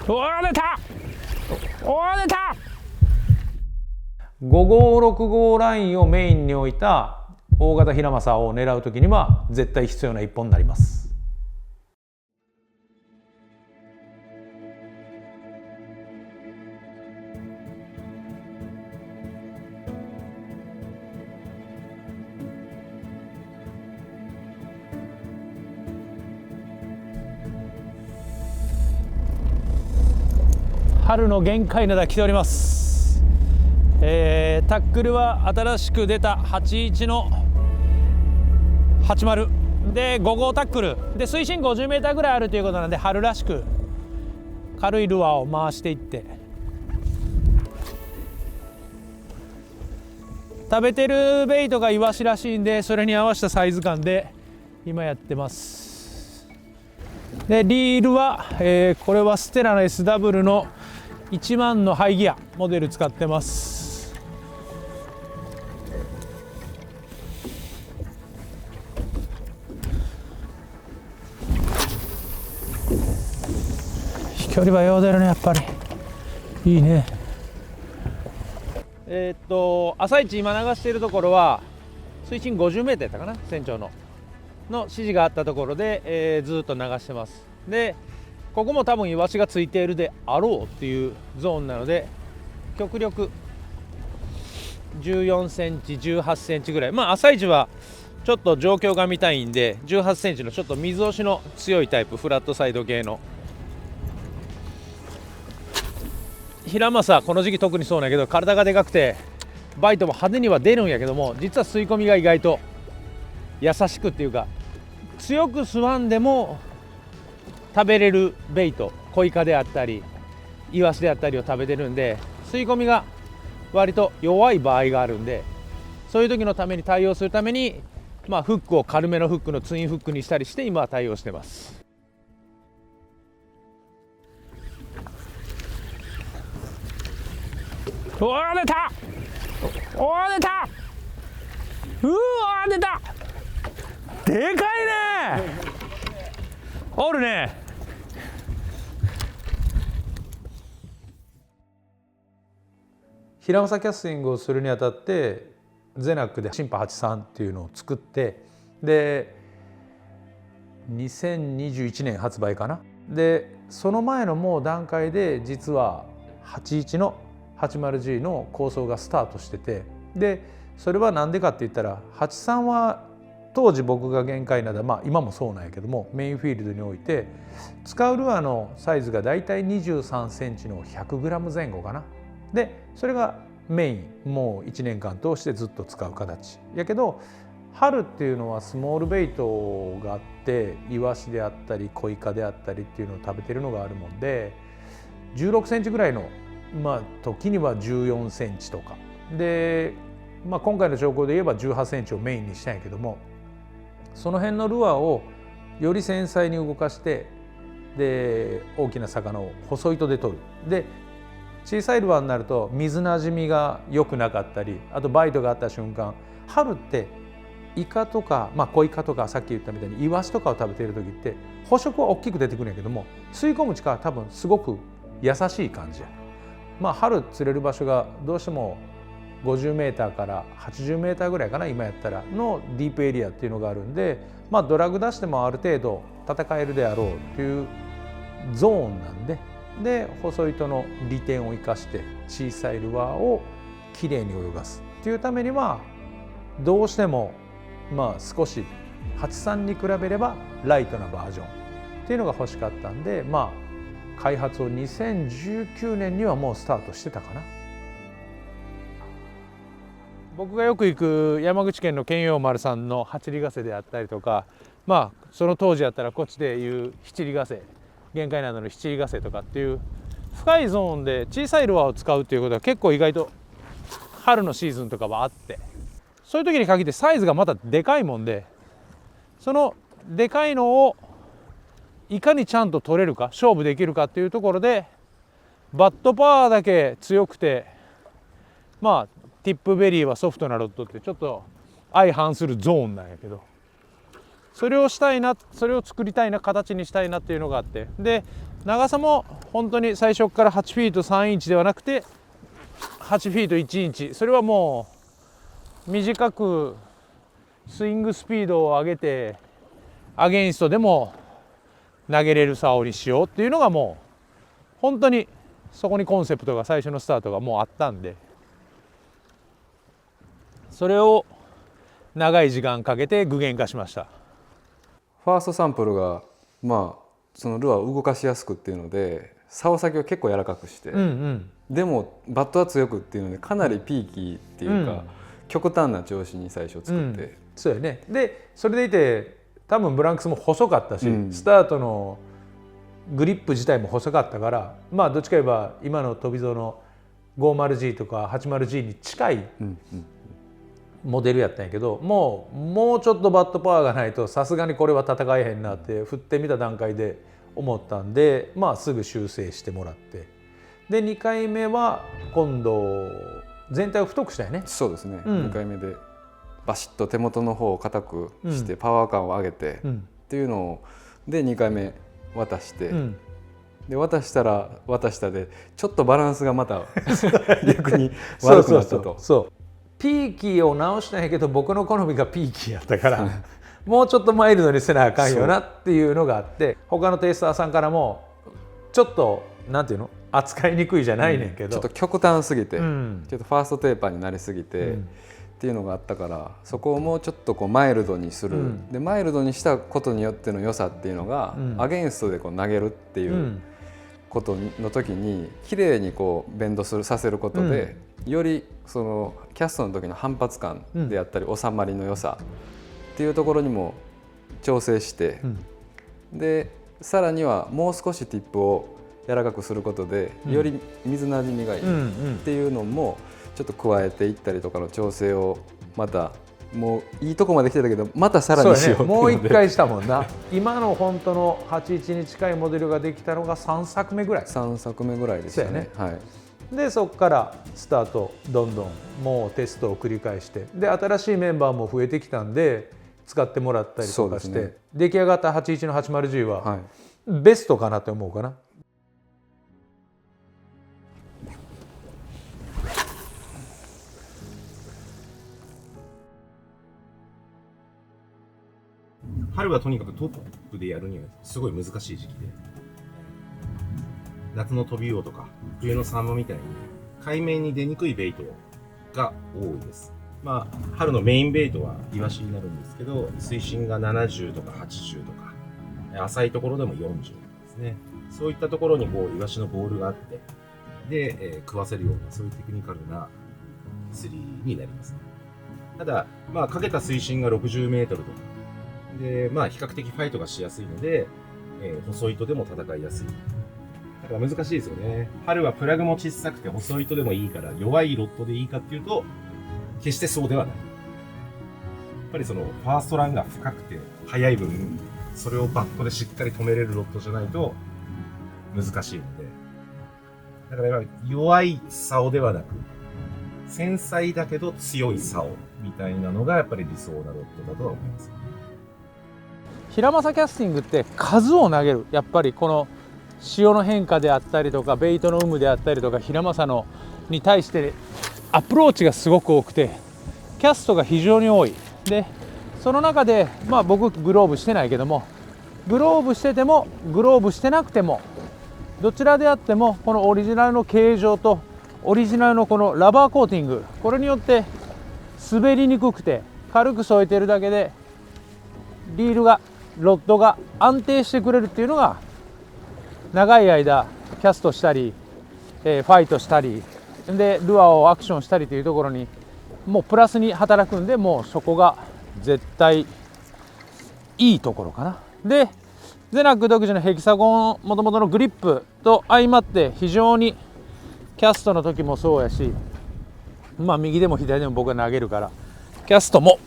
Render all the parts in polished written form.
おー出た、おー出た。5号6号ラインをメインに置いた大型ヒラマサを狙う時には絶対必要な一本になります。春の限界灘来ております。タックルは新しく出た81の80で5号タックルで水深 50m ぐらいあるということなんで、春らしく軽いルアーを回していって、食べてるベイトがイワシらしいんで、それに合わせたサイズ感で今やってます。でリールは、これはステラの SW の1万のハイギアモデル使ってます。飛距離はよう出るね、やっぱりいいね。朝一今流しているところは水深 50m やったかな、船長の指示があったところで、ずっと流してます。でここも多分イワシがついているであろうっていうゾーンなので、極力14センチ18センチぐらい、朝一はちょっと状況が見たいんで18センチのちょっと水押しの強いタイプ、フラットサイド系のヒラマサ、この時期特にそうなんやけど体がでかくてバイトも派手には出るんやけども、実は吸い込みが意外と優しくっていうか、強く吸わんでも食べれるベイト、コイカであったりイワシであったりを食べてるんで、吸い込みが割と弱い場合があるんで、そういう時のために対応するために、フックを軽めのフックのツインフックにしたりして今は対応してます。おー出た、おー出た、うわー出た、でかいね、おるね。ヒラマサキャスティングをするにあたってゼナックでシンパ83っていうのを作って、で2021年発売かな。でその前のもう段階で実は81の 80G の構想がスタートしてて、でそれは何でかって言ったら、83は当時僕が限界灘、今もそうなんやけどもメインフィールドにおいて使うルアーのサイズがだいたい23センチの 100g 前後かな。でそれがメイン、もう1年間通してずっと使う形やけど、春っていうのはスモールベイトがあって、イワシであったりコイカであったりっていうのを食べてるのがあるもんで、16センチぐらいの、時には14センチとかで、今回の兆候で言えば18センチをメインにしたんやけども、その辺のルアーをより繊細に動かして、で大きな魚を細糸で取る。で小さいルアーになると水なじみが良くなかったり、あとバイトがあった瞬間、春ってイカとか、コイカとかさっき言ったみたいにイワシとかを食べている時って捕食は大きく出てくるんやけども、吸い込む力は多分すごく優しい感じや。春釣れる場所がどうしても50m から80m ぐらいかな、今やったらのディープエリアっていうのがあるんで、ドラグ出してもある程度戦えるであろうっていうゾーンなんで、細糸の利点を生かして小さいルアーをきれいに泳がすっていうためには、どうしても少し83に比べればライトなバージョンっていうのが欲しかったんで、開発を2019年にはもうスタートしてたかな。僕がよく行く山口県の剣陽丸さんの八里ヶ瀬であったりとか、その当時やったらこっちでいう七里ヶ瀬、限界灘の七里ヶ瀬とかっていう深いゾーンで小さいルアーを使うっていうことは結構意外と春のシーズンとかはあって、そういう時に限ってサイズがまたでかいもんで、そのでかいのをいかにちゃんと取れるか、勝負できるかっていうところで、バットパワーだけ強くて、ティップベリーはソフトなロッドってちょっと相反するゾーンなんやけど、それをしたいな、それを作りたいな、形にしたいなっていうのがあって、で長さも本当に最初から8フィート3インチではなくて8フィート1インチ、それはもう短くスイングスピードを上げてアゲインストでも投げれる竿にしようっていうのがもう本当にそこにコンセプトが最初のスタートがもうあったんで、それを長い時間かけて具現化しました。ファーストサンプルがまあそのルアーを動かしやすくっていうので竿先を結構柔らかくして、でもバットは強くっていうのでかなりピーキーっていうか、極端な調子に最初作って、そうよね。でそれでいて多分ブランクスも細かったし、スタートのグリップ自体も細かったから、まあどっちか言えば今の飛び像の 50G とか 80G に近いモデルやったんやけど、もうちょっとバットパワーがないとさすがにこれは戦えへんなって振ってみた段階で思ったんで、まあすぐ修正してもらって、で2回目は今度全体を太くしたよね。そうですね、2回目でバシッと手元の方を硬くしてパワー感を上げてっていうのをで2回目渡して、で渡したら渡したでちょっとバランスがまた逆に悪くなったと。そうピーキーを直したんやけど僕の好みがピーキーやったからもうちょっとマイルドにせなあかんよなっていうのがあって、他のテイスターさんからもちょっとなんていうの扱いにくいじゃないねんけど、ちょっと極端すぎて、ちょっとファーストテーパーになりすぎて、っていうのがあったから、そこをもうちょっとこうマイルドにする、でマイルドにしたことによっての良さっていうのが、アゲンストでこう投げるっていうことの時に綺麗にこうベンドさせることで、よりそのキャストの時の反発感であったり、収まりの良さっていうところにも調整して、でさらにはもう少しティップを柔らかくすることでより水なじみがいいっていうのもちょっと加えていったりとかの調整をまたもういいとこまで来てたけどまたさらにしようっていうので、もう一回したもんな今の本当の81に近いモデルができたのが3作目ぐらい3作目ぐらいでしたね。でそこからスタートどんどんもうテストを繰り返して、で新しいメンバーも増えてきたんで使ってもらったりとかして、出来上がった81の 80G はベストかなって思うかな。春はとにかくトップでやるにはすごい難しい時期で、夏のトビウオとか冬のサンマみたいに海面に出にくいベイトが多いです。まあ春のメインベイトはイワシになるんですけど、水深が70とか80とか浅いところでも40ですね。そういったところにこうイワシのボールがあってで、食わせるようなそういうテクニカルな釣りになりますね。ただまあかけた水深が60メートルとかで、まあ比較的ファイトがしやすいので、細糸でも戦いやすい。だから難しいですよね。春はプラグも小さくて細糸でもいいから弱いロッドでいいかっていうと決してそうではない。やっぱりそのファーストランが深くて速い分、それをバットでしっかり止めれるロッドじゃないと難しいので、だから弱い竿ではなく繊細だけど強い竿みたいなのがやっぱり理想なロッドだとは思います。平正キャスティングって数を投げる、やっぱりこの潮の変化であったりとかベイトの有無であったりとか平正のに対してアプローチがすごく多くてキャストが非常に多い。でその中でまあ僕グローブしてないけども、グローブしててもグローブしてなくてもどちらであってもこのオリジナルの形状とオリジナルのこのラバーコーティング、これによって滑りにくくて軽く添えてるだけでリールがロッドが安定してくれるっていうのが長い間キャストしたり、ファイトしたりでルアーをアクションしたりというところにもうプラスに働くんで、もうそこが絶対いいところかな。でゼナック独自のヘキサゴンもともとのグリップと相まって非常にキャストの時もそうやし、まあ右でも左でも僕が投げるからキャストも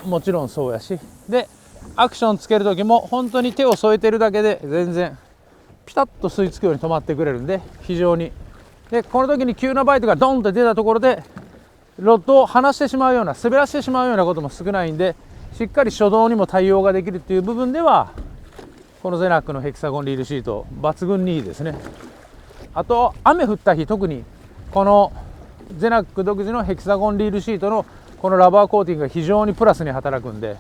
もちろんそうやし、でアクションつける時も本当に手を添えてるだけで全然ピタッと吸い付くように止まってくれるんで非常に。でこの時に急なバイトがドンと出たところでロッドを離してしまうような滑らしてしまうようなことも少ないんで、しっかり初動にも対応ができるっていう部分ではここのゼナックのヘキサゴンリールシート抜群にいいですね。あと雨降った日、特にこのゼナック独自のヘキサゴンリールシートのこのラバーコーティングが非常にプラスに働くんで、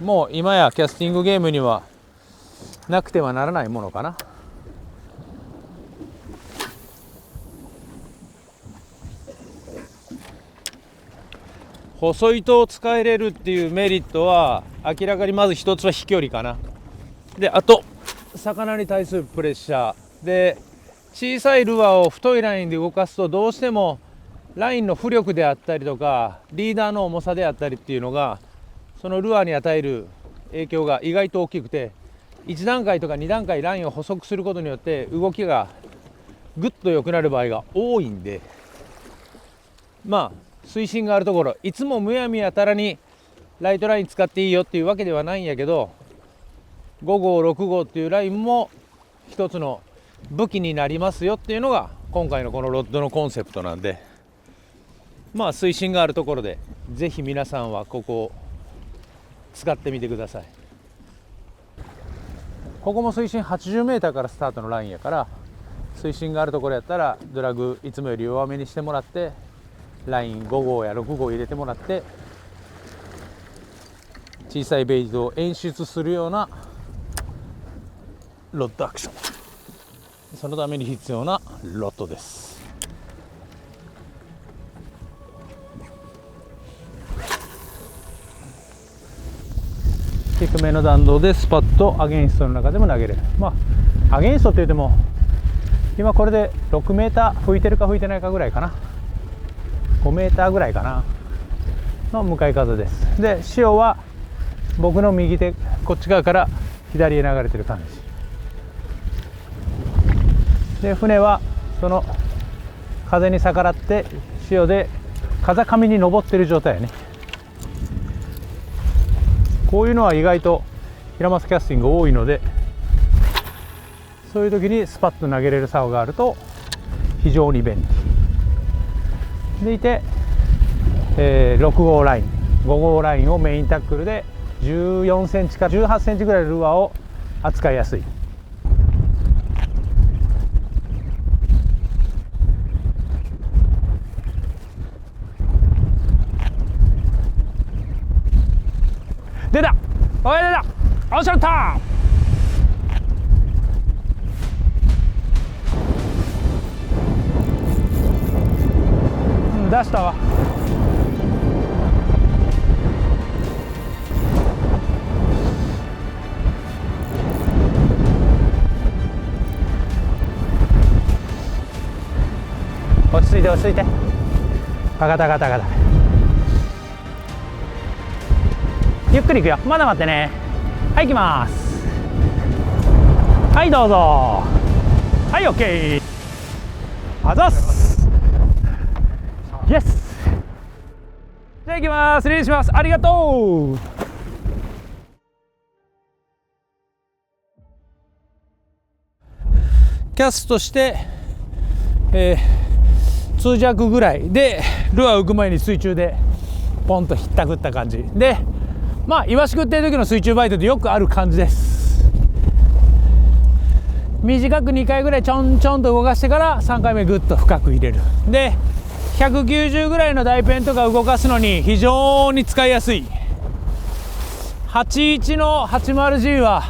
もう今やキャスティングゲームにはなくてはならないものかな。細糸を使えれるっていうメリットは明らかにまず一つは飛距離かな。であと魚に対するプレッシャーで、小さいルアーを太いラインで動かすとどうしてもラインの浮力であったりとかリーダーの重さであったりっていうのがそのルアーに与える影響が意外と大きくて、1段階とか2段階ラインを細くすることによって動きがぐっと良くなる場合が多いんで、まあ水深があるところいつもむやみやたらにライトライン使っていいよっていうわけではないんやけど、5号6号っていうラインも一つの武器になりますよっていうのが今回のこのロッドのコンセプトなんで、まあ水深があるところでぜひ皆さんはここを使ってみてください。ここも水深 80m からスタートのラインやから、水深があるところやったらドラグいつもより弱めにしてもらってライン5号や6号入れてもらって小さいベイトを演出するようなロッドアクション、そのために必要なロッドです。低めの弾道でスパッとアゲインストの中でも投げれる。まあアゲインストって言っても今これで6メーター吹いてるか吹いてないかぐらいかな、5メーターぐらいかなの向かい風です。で潮は僕の右手こっち側から左へ流れてる感じで、船はその風に逆らって潮で風上に登ってる状態やね。こういうのは意外と平マスキャスティング多いので、そういう時にスパッと投げれる竿があると非常に便利でいて、6号ライン5号ラインをメインタックルで14センチから18センチぐらいのルアーを扱いやすい。出た、おい出た、おっしゃった。出したわ。落ち着いて落ち着いて。分かった分かった分かった。ゆっくりいくよ。まだ待ってね。はい、行きます。はいどうぞ。はい、オッケー。あざっす。イエス。じゃあ行きます。失礼します。ありがとう。キャストして、通弱ぐらいでルアー浮く前に水中でポンとひったくった感じで、まあイワシ食ってる時の水中バイトでよくある感じです。短く2回ぐらいちょんちょんと動かしてから3回目ぐっと深く入れる。で190ぐらいの台ペンとか動かすのに非常に使いやすい。81の 80G は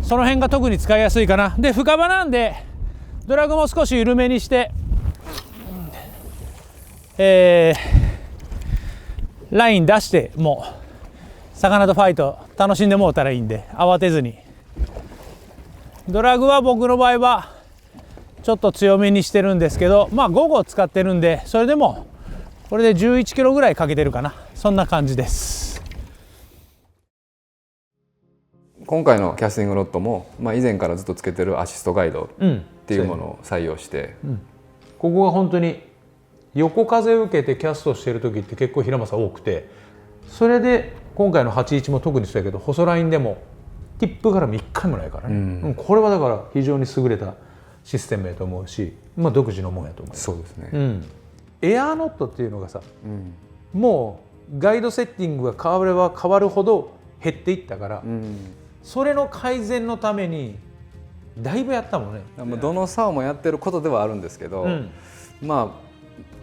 その辺が特に使いやすいかな。で深場なんでドラグも少し緩めにして、ライン出してもう魚とファイト楽しんでもうたらいいんで、慌てずに。ドラグは僕の場合はちょっと強めにしてるんですけど、まあ5号使ってるんで、それでもこれで11キロぐらいかけてるかな、そんな感じです。今回のキャスティングロッドも、まあ、以前からずっとつけてるアシストガイドっていうものを採用して、ここが本当に横風を受けてキャストしてる時って結構平正多くて、それで今回の81も特にそうやけど細ラインでもティップから1回もないからね、これはだから非常に優れたシステムやと思うし、まあ、独自のもんやと思う。そうですね、エアーノットっていうのがさ、もうガイドセッティングが変われば変わるほど減っていったから、うん、それの改善のためにだいぶやったもんね。どの竿もやってることではあるんですけど、ま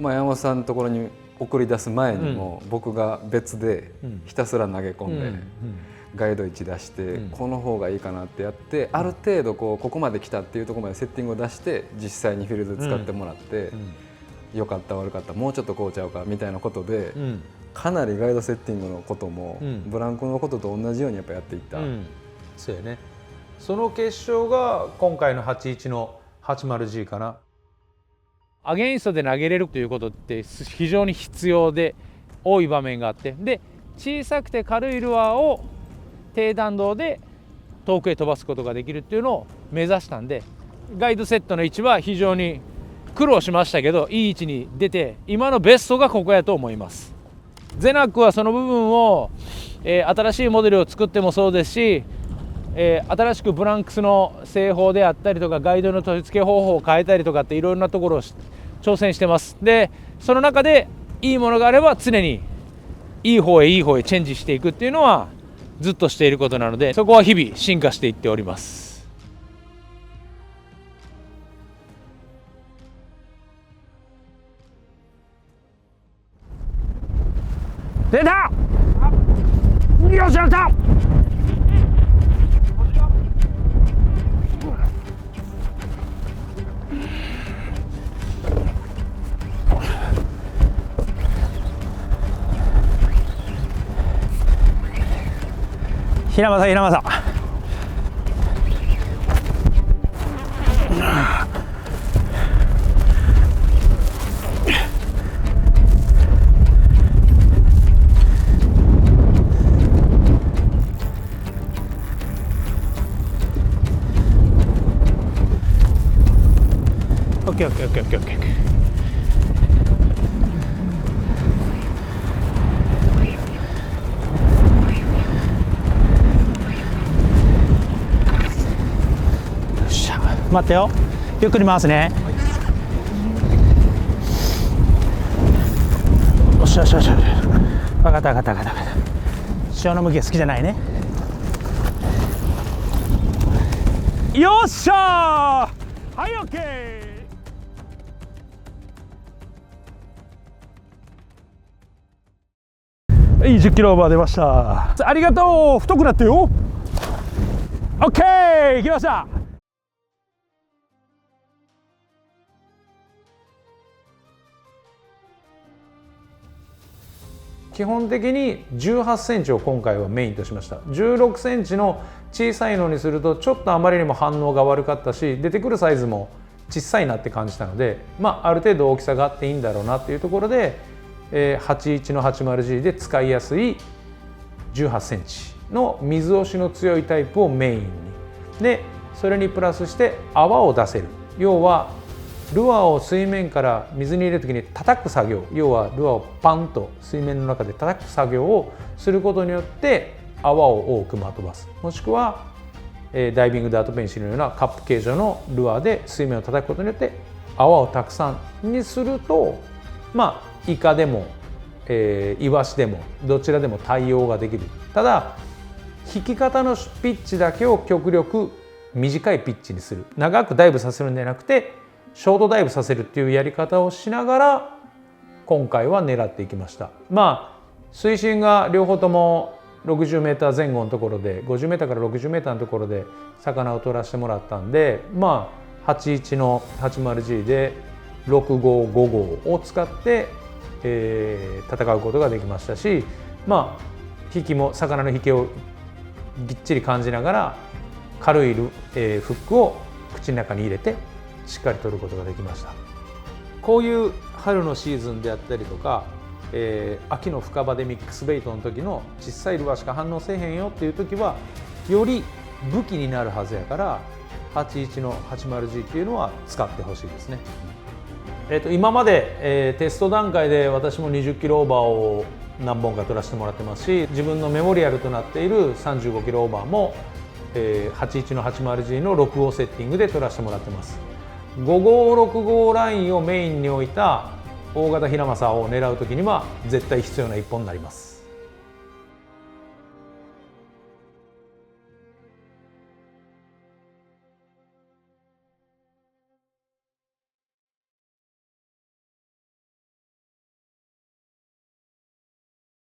あ山本さんのところに送り出す前にも、僕が別でひたすら投げ込んで、ガイド位置出して、この方がいいかなってやって、ある程度ここまで来たっていうところまでセッティングを出して実際にフィールドで使ってもらって、良かった悪かったもうちょっとこうちゃうかみたいなことで、かなりガイドセッティングのことも、ブランクのことと同じようにやっぱやっていった。そうやね。その結晶が今回の81の 80G かな。アゲインストで投げれるということって非常に必要で多い場面があって、で小さくて軽いルアーを低弾道で遠くへ飛ばすことができるっていうのを目指したんで、ガイドセットの位置は非常に苦労しましたけどいい位置に出て、今のベストがここやと思います。ゼナックはその部分を、新しいモデルを作ってもそうですし、新しくブランクスの製法であったりとかガイドの取り付け方法を変えたりとかっていろんなところを挑戦してます。でその中でいいものがあれば常にいい方へチェンジしていくっていうのはずっとしていることなので、そこは日々進化していっております。出た！よしやった！平正オッケー。待ってよ、ゆっくり回すね。よし。分かった。潮の向きが好きじゃないね。よっしゃー、はい、オッケー。いい10キロオーバー出ました。ありがとう。太くなってよ。オッケー、行きました。基本的に18センチを今回はメインとしました。16センチの小さいのにするとちょっとあまりにも反応が悪かったし、出てくるサイズも小さいなって感じたので、ある程度大きさがあっていいんだろうなっていうところで、81の 80G で使いやすい18センチの水押しの強いタイプをメインに、でそれにプラスして泡を出せる、要はルアーを水面から水に入れる時に叩く作業、要はルアーをパンと水面の中で叩く作業をすることによって泡を多くまとばす、もしくはダイビングダートペンシルのようなカップ形状のルアーで水面を叩くことによって泡をたくさんにすると、イカでも、イワシでもどちらでも対応ができる。ただ引き方のピッチだけを極力短いピッチにする、長くダイブさせるんじゃなくてショートダイブさせるっていうやり方をしながら今回は狙っていきました。水深が両方とも60メーター前後のところで、50メーターから60メーターのところで魚を取らせてもらったんで、81の 80G で6号5号を使って、戦うことができましたし、引きも魚の引きをぎっちり感じながら軽いフックを口の中に入れてしっかり取ることができました。こういう春のシーズンであったりとか、秋の深場でミックスベイトの時の小さいルアーしか反応せえへんよっていう時はより武器になるはずやから、81の 80G っていうのは使ってほしいですね。今まで、テスト段階で私も20キロオーバーを何本か取らせてもらってますし、自分のメモリアルとなっている35キロオーバーも、81の 80G の6号セッティングで取らせてもらってます。5号6号ラインをメインに置いた大型ヒラマサを狙う時には絶対必要な1本になります。